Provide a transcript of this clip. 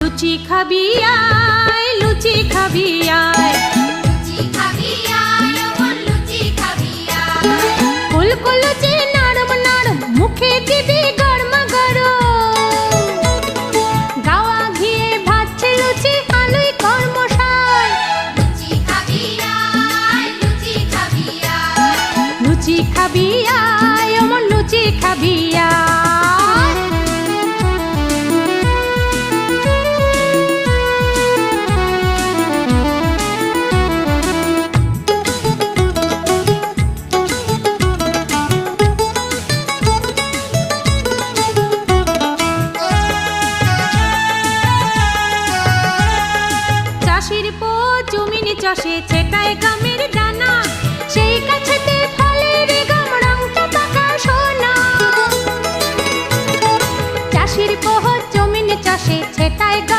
লুচি খাবি আয়, লুচি খাবি আয়, লুচি খাবি আয়, ওমন লুচি খাবি আয়। ফুলকো লুচি নরম নরম, মুখে দিবি গরম গরম। গাওয়া ঘিয়ে ভাজছে লুচি, আলুই কর্মশায়। লুচি খাবি আয়, লুচি খাবি আয়। লুচি খাবি আয়, ওমন লুচি খাবি আয়। চাষির পো জমিনে চাষে ছেটায় গামের দানা, সেই কাছেতে ফলের গাম রংটা পাকা সোনা। চাষির পো জমিনে চাষে ছেটায়